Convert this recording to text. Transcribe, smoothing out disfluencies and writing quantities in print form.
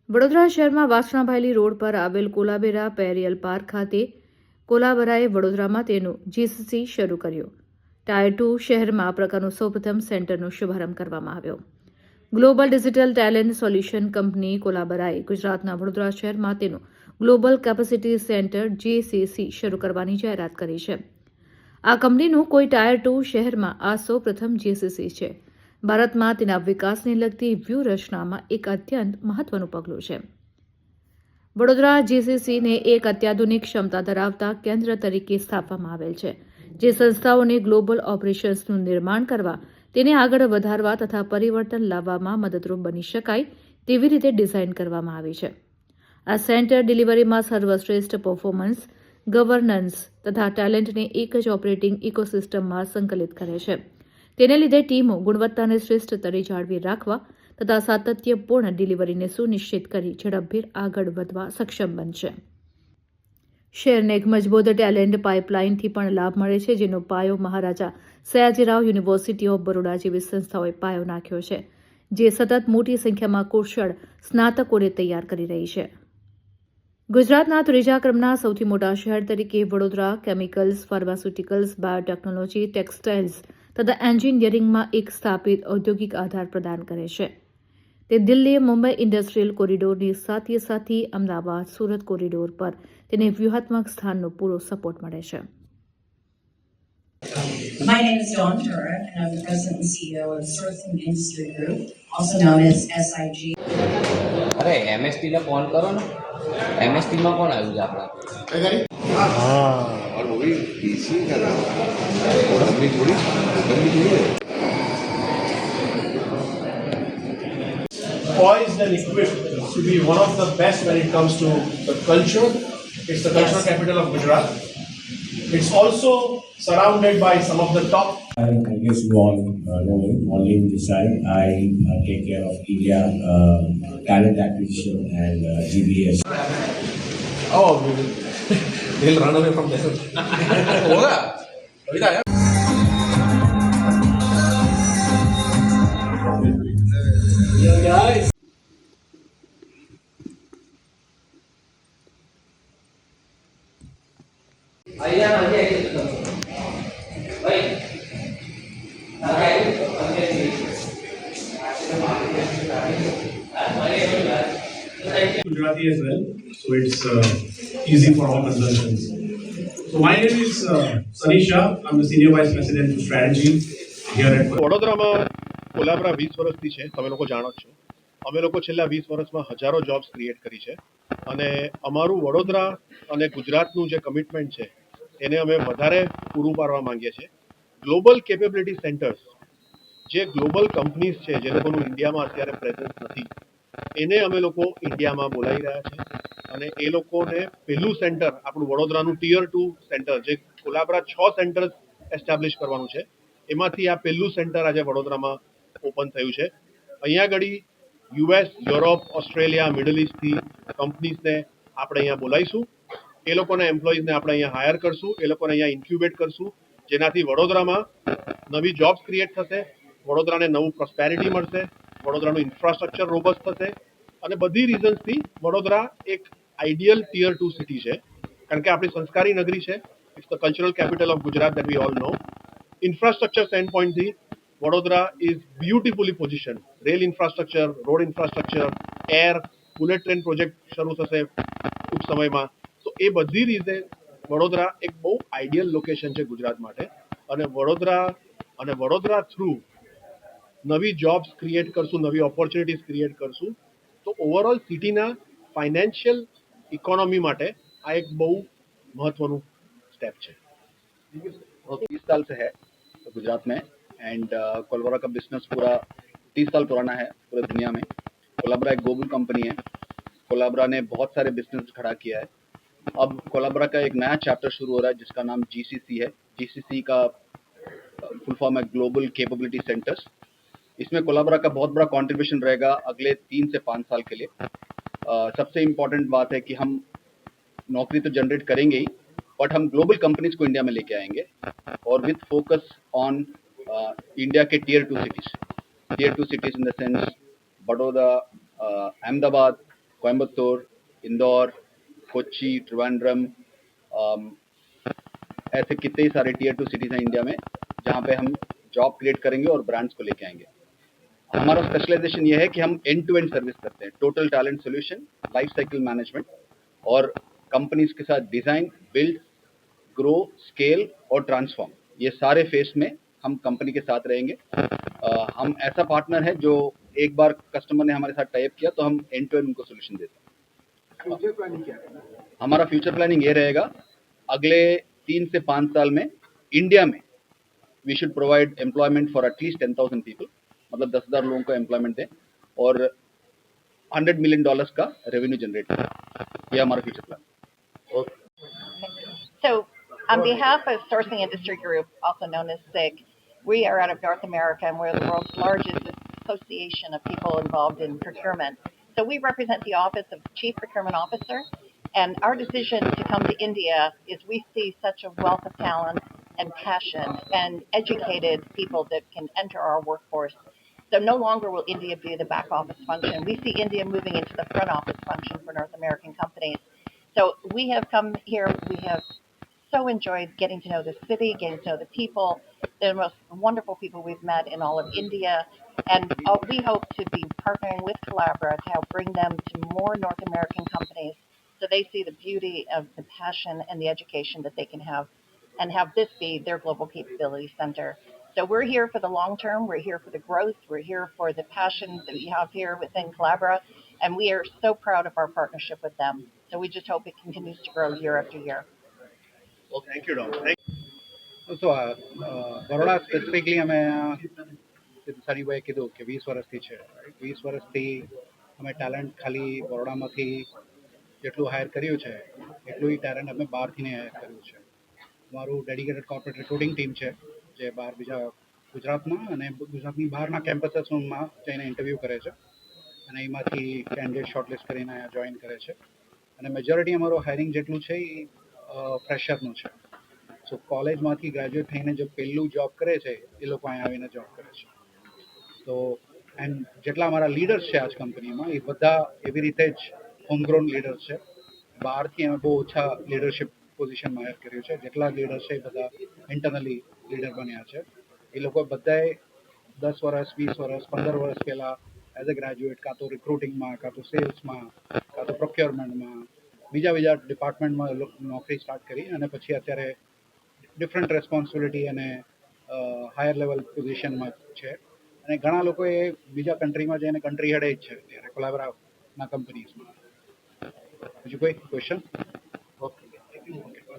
વડોદરા શહેરમાં વાસણાભાયલી રોડ પર આવેલ કોલાબેરા પેરિયલ પાર્ક ખાતે કોલાબરાએ વડોદરામાં તેનું જીસીસી શરૂ કર્યું. ટાયર 2 શહેરમાં આ પ્રકારનું સૌપ્રથમ સેન્ટરનો શુભારંભ કરવામાં આવ્યો. Global digital talent solution company કોલાબરાએ ગુજરાતના વડોદરા શહેરમાં તેનું ગ્લોબલ કેપેસિટી સેન્ટર જીસીસી શરૂ કરવાની જાહેરાત કરી છે. આ કંપનીનું કોઈ ટાયર 2 શહેરમાં આ સૌપ્રથમ જીસીસી છે. ભારતમાં તેના વિકાસને લગતી વ્યૂહરચનામાં એક અત્યંત મહત્વનું પગલું છે. વડોદરા જીસીસીને એક અત્યાધુનિક ક્ષમતા ધરાવતા કેન્દ્ર તરીકે સ્થાપવામાં આવેલ છે, જે સંસ્થાઓને ગ્લોબલ ઓપરેશન્સનું નિર્માણ કરવા, તેને આગળ વધારવા તથા પરિવર્તન લાવવામાં મદદરૂપ બની શકાય તેવી રીતે ડિઝાઇન કરવામાં આવી છે. આ સેન્ટર ડિલિવરીમાં સર્વશ્રેષ્ઠ પરફોર્મન્સ, ગવર્નન્સ તથા ટેલેન્ટને એક જ ઓપરેટિંગ ઇકોસિસ્ટમમાં સંકલિત કરે છે. તેને લીધે ટીમો ગુણવત્તાને શ્રેષ્ઠ સ્તરે જાળવી રાખવા તથા સાતત્યપૂર્ણ ડિલિવરીને સુનિશ્ચિત કરી ઝડપભેર આગળ વધવા સક્ષમ બનશે. શહેરને એક મજબૂત ટેલેન્ટ પાઇપલાઇનથી પણ લાભ મળે છે, જેનો પાયો મહારાજા સયાજીરાવ યુનિવર્સિટી ઓફ બરોડા જેવી સંસ્થાઓએ પાયો નાખ્યો છે, જે સતત મોટી સંખ્યામાં કુશળ સ્નાતકોને તૈયાર કરી રહી છે. ગુજરાતના ત્રીજા ક્રમના સૌથી મોટા શહેર તરીકે Vadodara chemicals, pharmaceuticals, biotechnology, textiles તથા એન્જિનિયરિંગમાં એક સ્થાપિત ઔદ્યોગિક આધાર પ્રદાન કરે છે. તે દિલ્હી મુંબઈ ઇન્ડસ્ટ્રીયલ કોરિડોરની સાથે અમદાવાદ સુરત કોરિડોર પર તેને વ્યૂહાત્મક સ્થાનનો પૂરો સપોર્ટ મળે છે. My name is Dawn Turek, and I'm the President and CEO of Surfing Industry Group, also known as SIG. અરે એમએસટી ને ફોન કરો ને. એમએસટી માં કોણ આવ્યું છે આપણા? और वो भी पीसी का नाम और अपनी थोड़ी है poised and equipped to be one of the best when it comes to the culture. It's the cultural capital of Gujarat. It's also surrounded by some of the top. I guess you all know it. Only in this side, I take care of India talent acquisition and GBS. Oh, they'll run away from there. होगा अभी तो आया Guys. Gujarati as well, so it's easy for all consultants. So my name is Sunny Shah. I'm the Senior Vice President for Strategy here at વડોદરામાં કોલાબરા 20 વર્ષથી છે, તમે લોકો જાણો જ છો. અમે લોકો છેલ્લા 20 વર્ષમાં હજારો જોબ્સ ક્રિએટ કરી છે અને અમારું વડોદરા અને ગુજરાતનું જે કમિટમેન્ટ છે એને અમે વધારે પૂરું પાડવા માંગીએ છીએ. ગ્લોબલ કેપેબિલિટી સેન્ટર્સ, જે ગ્લોબલ કંપનીઝ છે જે લોકોનું ઇન્ડિયામાં અત્યારે પ્રેઝન્સ નથી, એને અમે લોકો ઇન્ડિયામાં બોલાવી રહ્યા છે અને એ લોકોને પહેલું સેન્ટર આપણું વડોદરાનું ટિયર 2 સેન્ટર, જે કોલાબરા 6 સેન્ટર એસ્ટાબ્લિશ કરવાનું છે, એમાંથી આ પહેલું સેન્ટર આજે વડોદરામાં ઓપન થયું છે. અહીંયા આગળ યુએસ, યુરોપ, ઓસ્ટ્રેલિયા, મિડલ ઇસ્ટથી કંપનીઝને આપણે અહીંયા બોલાવીશું. એ લોકોના એમ્પ્લોઈઝને આપણે અહીંયા હાયર કરશું, એ લોકોને અહીંયા ઇન્ક્યુબેટ કરશું, જેનાથી વડોદરામાં નવી જોબ્સ ક્રિએટ થશે, વડોદરાને નવું પ્રોસ્પેરિટી મળશે, વડોદરાનું ઇન્ફ્રાસ્ટ્રક્ચર રોબસ્ટ થશે અને બધી રીઝન્સથી વડોદરા એક આઈડિયલ ટિયર 2 સિટી છે, કારણ કે આપણી સંસ્કારી નગરી છે. It's the cultural capital of Gujarat that we all know. Infrastructure stand પોઈન્ટથી Vadodara is beautifully position. Rail infrastructure, road infrastructure, air, bullet train project શરૂ થશે ટૂંક સમયમાં. તો એ બધી રીતે વડોદરા એક બહુ આઈડિયલ લોકેશન છે ગુજરાત માટે અને વડોદરા થ્રુ નવી જોબ્સ ક્રિએટ કરશું, નવી ઓપોર્ચ્યુનિટીઝ ક્રિએટ કરશું, તો ઓવરઓલ સિટીના ફાઇનાન્શિયલ ઇકોનોમી માટે આ એક બહુ મહત્વનું સ્ટેપ છે. 30 साल से है गुजरात में एंड कोलाबरा का बिजनेस पूरा 30 साल पुराना है पूरे दुनिया में. कोलाबरा एक ग्लोबल कंपनी है. कोलाबरा ने बहुत सारे बिजनेस खड़ा किया है. अब कोलाबरा का एक नया चैप्टर शुरू हो रहा है जिसका नाम जीसीसी है. जीसीसी का फुल फॉर्म है ग्लोबल कैपेबिलिटी सेंटर्स. इसमें कोलाबरा का बहुत बड़ा कंट्रीब्यूशन रहेगा अगले 3 से 5 साल के लिए. सबसे इम्पोर्टेंट बात है कि हम नौकरी तो जनरेट करेंगे ही, बट हम ग्लोबल कंपनीज को इंडिया में लेके आएंगे और विथ फोकस ऑन इंडिया के tier 2 cities in the sense Baroda, Ahmedabad, Coimbatore, Indore, Kochi, Trivandrum, ऐसे कितने ही सारे टीयर 2 सिटीज हैं इंडिया में जहाँ पे हम जॉब क्रिएट करेंगे और ब्रांड्स को लेके आएंगे। हमारा स्पेशलाइजेशन ये है कि हम एंड टू एंड सर्विस करते हैं, total talent solution, life cycle management, और कंपनीज के साथ डिजाइन, बिल्ड, ग्रो, स्केल और ट्रांसफॉर्म, ये सारे फेस में हम कंपनी के साथ रहेंगे। हम ऐसा पार्टनर है जो एक बार कस्टमर ने हमारे साथ टाइप किया तो हम एंड टू एंड उनको सोल्यूशन देते हैं। फ्यूचर प्लानिंग क्या है? हमारा फ्यूचर प्लानिंग ये रहेगा, अगले 3 से 5 साल में इंडिया में we should provide employment for at least 10,000 people, मतलब 10,000 लोगों को एम्प्लॉयमेंट दें और $100 मिलियन का रेवेन्यू जनरेट करें। ये हमारा future plan. So, on behalf of Sourcing Industry Group, also known as SIG, we are out of North America and we're the world's largest association of people involved in procurement. So we represent the Office of Chief Procurement Officer, and our decision to come to India is we see such a wealth of talent and passion and educated people that can enter our workforce. So no longer will India be the back office function. We see India moving into the front office function for North American companies. So we have come here, we have so enjoyed getting to know the city, getting to know the people. They're the most wonderful people we've met in all of India. And we hope to be partnering with Collabora to help bring them to more North American companies so they see the beauty of the passion and the education that they can have and have this be their global capability center. So we're here for the long term. We're here for the growth. We're here for the passion that we have here within Collabora. And we are so proud of our partnership with them. So we just hope it continues to grow year after year. Thank you dome. So Baroda specifically અમે સનીભાઈ કીધું કે 20 વર્ષથી છે. 20 વર્ષથી અમે talent ખાલી બરોડામાંથી જેટલું higher કર્યું છે એટલું જ ટેલેન્ટ અમે બહારથી હાયર કર્યું છે. અમારું ડેડિકેટેડ કોર્પોરેટ રિક્રુટિંગ ટીમ છે જે બહાર બીજા ગુજરાતમાં અને ગુજરાતની બહારના કેમ્પસીસમાં જઈને ઇન્ટરવ્યૂ કરે છે અને એમાંથી કેન્ડિડેટ શોર્ટલિસ્ટ કરીને અહીંયા જોઈન કરે છે. અને મેજોરિટી અમારું હાયરિંગ જેટલું છે એ ફ્રેશરનું છે. સો કોલેજમાંથી ગ્રેજ્યુએટ થઈને જો પહેલું જોબ કરે છે એ લોકો અહીંયા આવીને જોબ કરે છે. તો એન્ડ જેટલા અમારા લીડર્સ છે આજ કંપનીમાં એ બધા એવી રીતે જ હોમગ્રોન લીડર્સ છે. બહારથી અમે બહુ ઓછા લીડરશિપ પોઝિશનમાં હાયર કર્યું છે. જેટલા લીડર્સ છે એ બધા ઇન્ટરનલી લીડર બન્યા છે. એ લોકો બધાએ 10 વર્ષ, 20 વર્ષ, 15 વર્ષ પહેલાં એઝ અ ગ્રેજ્યુએટ કાં તો રિક્રુટિંગમાં, કાં તો સેલ્સમાં, કાં તો પ્રોક્યોરમેન્ટમાં, બીજા ડિપાર્ટમેન્ટમાં નોકરી સ્ટાર્ટ કરી અને પછી અત્યારે ડિફરન્ટ રેસ્પોન્સિબિલિટી અને હાયર લેવલ પોઝિશનમાં છે. અને ઘણા લોકોએ બીજા કન્ટ્રીમાં જઈને કન્ટ્રી હેડે જ છે અત્યારે કોલાબરાના કંપનીઝમાં. બીજું કોઈ ક્વેશ્ચન?